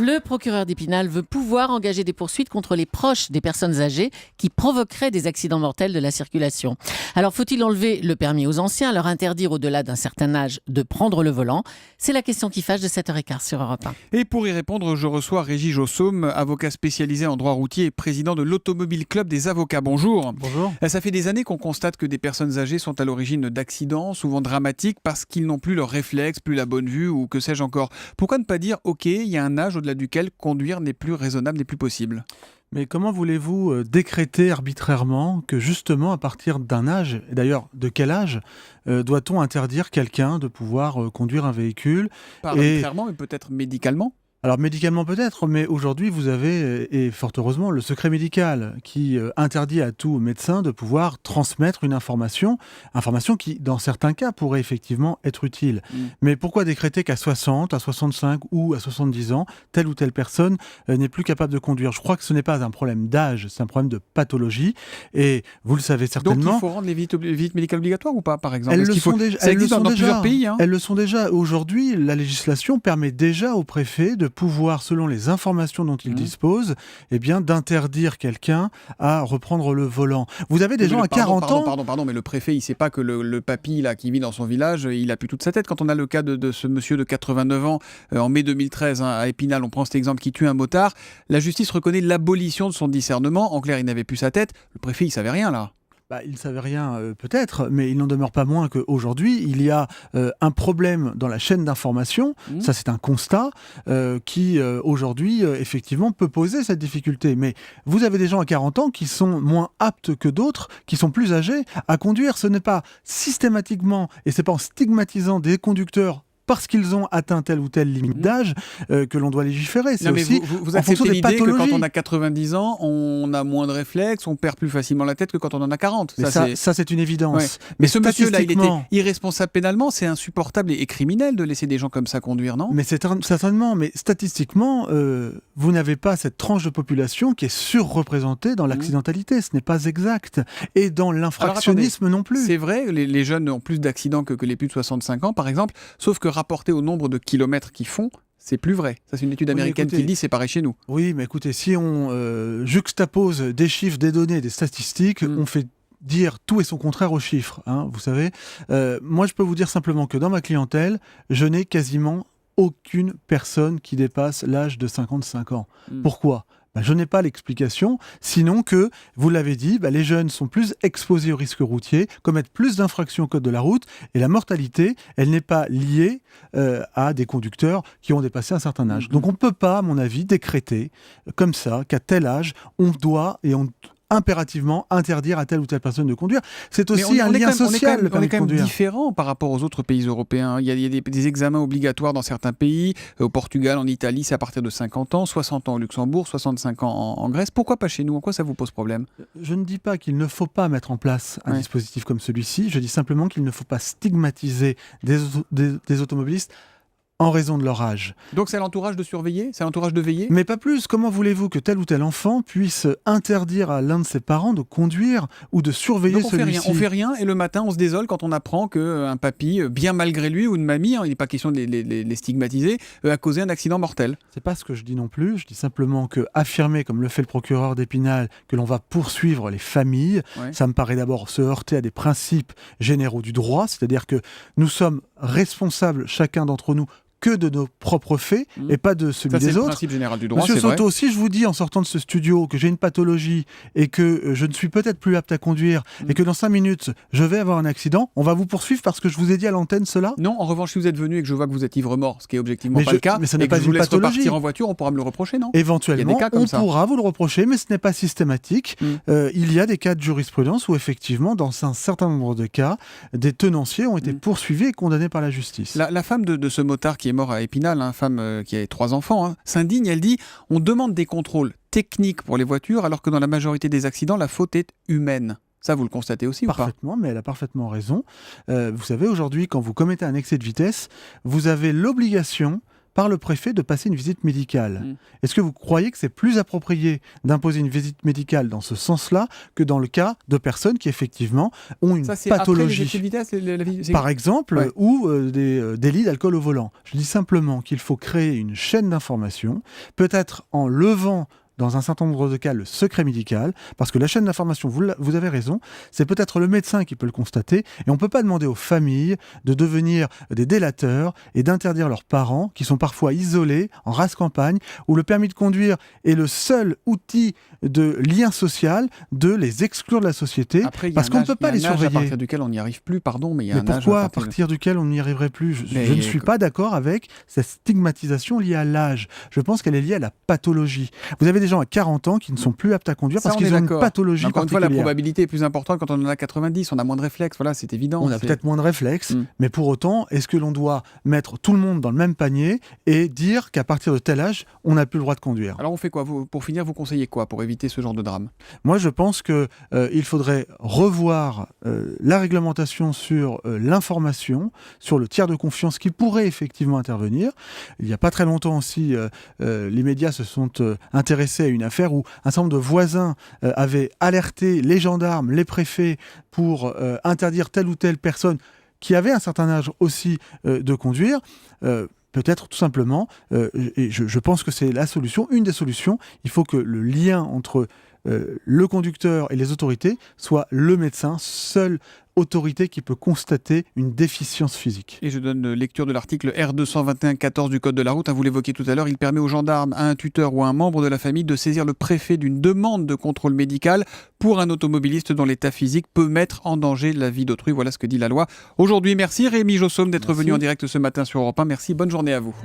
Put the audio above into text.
Le procureur d'Épinal veut pouvoir engager des poursuites contre les proches des personnes âgées qui provoqueraient des accidents mortels de la circulation. Alors, faut-il enlever le permis aux anciens, leur interdire au-delà d'un certain âge de prendre le volant? C'est la question qui fâche de 7h15 sur Europe 1. Et pour y répondre, je reçois Régis Jossaume, avocat spécialisé en droit routier et président de l'Automobile Club des avocats. Bonjour. Bonjour. Ça fait des années qu'on constate que des personnes âgées sont à l'origine d'accidents, souvent dramatiques, parce qu'ils n'ont plus leurs réflexes, plus la bonne vue ou que sais-je encore. Pourquoi ne pas dire, ok, il y a un âge au-delà duquel conduire n'est plus raisonnable, n'est plus possible? Mais comment voulez-vous décréter arbitrairement que justement à partir d'un âge, et d'ailleurs de quel âge, doit-on interdire quelqu'un de pouvoir conduire un véhicule? Pas arbitrairement, mais peut-être médicalement? Alors médicalement peut-être, mais aujourd'hui vous avez, et fort heureusement, le secret médical qui interdit à tout médecin de pouvoir transmettre une information qui dans certains cas pourrait effectivement être utile. Mais pourquoi décréter qu'à 60, à 65 ou à 70 ans, telle ou telle personne n'est plus capable de conduire? Je crois que ce n'est pas un problème d'âge, c'est un problème de pathologie, et vous le savez certainement. Donc il faut rendre les visites médicales obligatoires ou pas, par exemple? Elles le sont déjà. Ça existe dans plusieurs pays. Elles le sont déjà. Aujourd'hui, la législation permet déjà au préfet de pouvoir, selon les informations dont il dispose, eh bien, d'interdire quelqu'un à reprendre le volant. Vous avez des gens à 40 ans... Pardon, mais le préfet, il ne sait pas que le papy là, qui vit dans son village, il a plus toute sa tête. Quand on a le cas de ce monsieur de 89 ans, en mai 2013, à Épinal, on prend cet exemple, qui tue un motard, la justice reconnaît l'abolition de son discernement. En clair, il n'avait plus sa tête. Le préfet, il ne savait rien là. Il ne savait rien peut-être, mais il n'en demeure pas moins qu'aujourd'hui, il y a un problème dans la chaîne d'information, ça c'est un constat, qui aujourd'hui effectivement peut poser cette difficulté. Mais vous avez des gens à 40 ans qui sont moins aptes que d'autres, qui sont plus âgés à conduire. Ce n'est pas systématiquement, et ce n'est pas en stigmatisant des conducteurs parce qu'ils ont atteint telle ou telle limite d'âge que l'on doit légiférer. C'est aussi vous en fonction acceptez des l'idée que pathologies. quand on a 90 ans, on a moins de réflexes, on perd plus facilement la tête que quand on en a 40. Ça, c'est une évidence. Ouais. Mais ce monsieur-là, il était irresponsable pénalement, c'est insupportable et criminel de laisser des gens comme ça conduire, non? Mais c'est certainement, mais statistiquement, vous n'avez pas cette tranche de population qui est surreprésentée dans l'accidentalité. Ce n'est pas exact. Et dans l'infractionnisme non plus. C'est vrai, les jeunes ont plus d'accidents que les plus de 65 ans, par exemple, sauf que rapporté au nombre de kilomètres qu'ils font, c'est plus vrai. Ça, c'est une étude américaine qui le dit, c'est pareil chez nous. Oui, mais écoutez, si on juxtapose des chiffres, des données, des statistiques, on fait dire tout et son contraire aux chiffres, vous savez. Moi, je peux vous dire simplement que dans ma clientèle, je n'ai quasiment aucune personne qui dépasse l'âge de 55 ans. Pourquoi ? Je n'ai pas l'explication, sinon que, vous l'avez dit, les jeunes sont plus exposés aux risques routiers, commettent plus d'infractions au code de la route, et la mortalité, elle n'est pas liée à des conducteurs qui ont dépassé un certain âge. Donc on ne peut pas, à mon avis, décréter comme ça qu'à tel âge, on doit et on impérativement interdire à telle ou telle personne de conduire. C'est aussi un lien social. On est quand même différent par rapport aux autres pays européens. Il y a des examens obligatoires dans certains pays. Au Portugal, en Italie, c'est à partir de 50 ans, 60 ans au Luxembourg, 65 ans en Grèce. Pourquoi pas chez nous? En quoi ça vous pose problème? Je ne dis pas qu'il ne faut pas mettre en place un dispositif comme celui-ci. Je dis simplement qu'il ne faut pas stigmatiser des automobilistes en raison de leur âge. Donc c'est à l'entourage de surveiller? C'est à l'entourage de veiller? Mais pas plus. Comment voulez-vous que tel ou tel enfant puisse interdire à l'un de ses parents de conduire ou de surveiller celui-ci? On fait rien et le matin on se désole quand on apprend qu'un papy, bien malgré lui, ou une mamie, il n'est pas question de les stigmatiser, a causé un accident mortel. C'est pas ce que je dis non plus. Je dis simplement que affirmer, comme le fait le procureur d'Épinal, que l'on va poursuivre les familles, ça me paraît d'abord se heurter à des principes généraux du droit, c'est-à-dire que nous sommes responsables, chacun d'entre nous, que de nos propres faits et pas de celui des autres. C'est le principe général du droit, Monsieur c'est Soto, vrai. si je vous dis en sortant de ce studio que j'ai une pathologie et que je ne suis peut-être plus apte à conduire et que dans 5 minutes je vais avoir un accident, on va vous poursuivre parce que je vous ai dit à l'antenne cela? Non, en revanche, si vous êtes venu et que je vois que vous êtes ivre-mort, ce qui est objectivement pas le cas, mais ça n'est et que pas je vous une laisse pathologie. repartir en voiture, on pourra me le reprocher, non? Éventuellement, on pourra vous le reprocher, mais ce n'est pas systématique. Il y a des cas de jurisprudence où effectivement, dans un certain nombre de cas, des tenanciers ont été poursuivis et condamnés par la justice. La femme de ce motard qui est mort à Épinal, femme qui a 3 enfants, s'indigne, elle dit « On demande des contrôles techniques pour les voitures alors que dans la majorité des accidents, la faute est humaine ». Ça, vous le constatez aussi ou pas? Parfaitement, mais elle a parfaitement raison. Vous savez, aujourd'hui, quand vous commettez un excès de vitesse, vous avez l'obligation par le préfet de passer une visite médicale. Est-ce que vous croyez que c'est plus approprié d'imposer une visite médicale dans ce sens-là que dans le cas de personnes qui effectivement ont une pathologie, par exemple, ou des délits d'alcool au volant? Je dis simplement qu'il faut créer une chaîne d'information, peut-être en levant dans un certain nombre de cas le secret médical, parce que la chaîne d'information, vous avez raison, c'est peut-être le médecin qui peut le constater, et on ne peut pas demander aux familles de devenir des délateurs et d'interdire leurs parents, qui sont parfois isolés, en race campagne, où le permis de conduire est le seul outil de lien social, de les exclure de la société, parce qu'on ne peut pas les surveiller. À partir duquel on n'y arrive plus, pardon, mais il y a un âge. Pourquoi à partir duquel on n'y arriverait plus? Je ne suis pas d'accord avec cette stigmatisation liée à l'âge. Je pense qu'elle est liée à la pathologie. Vous avez des gens à 40 ans qui ne sont plus aptes à conduire parce qu'ils ont une pathologie encore particulière. Une fois, la probabilité est plus importante quand on en a 90, on a moins de réflexes, voilà, c'est évident. On a peut-être moins de réflexes, mais pour autant, est-ce que l'on doit mettre tout le monde dans le même panier et dire qu'à partir de tel âge, on n'a plus le droit de conduire? Alors on fait quoi? Pour finir, vous conseillez quoi pour éviter ce genre de drame? Moi, je pense qu'il faudrait revoir la réglementation sur l'information, sur le tiers de confiance qui pourrait effectivement intervenir. Il n'y a pas très longtemps aussi, les médias se sont intéressés à une affaire où un certain nombre de voisins avaient alerté les gendarmes, les préfets pour interdire telle ou telle personne qui avait un certain âge aussi de conduire. Peut-être tout simplement, et je pense que c'est la solution, une des solutions, il faut que le lien entre le conducteur et les autorités soit le médecin, seule autorité qui peut constater une déficience physique. Et je donne lecture de l'article R221-14 du Code de la route. Vous l'évoquiez tout à l'heure, il permet aux gendarmes, à un tuteur ou à un membre de la famille de saisir le préfet d'une demande de contrôle médical pour un automobiliste dont l'état physique peut mettre en danger la vie d'autrui. Voilà ce que dit la loi aujourd'hui. Merci Rémi Jossaume d'être venu en direct ce matin sur Europe 1. Merci, bonne journée à vous.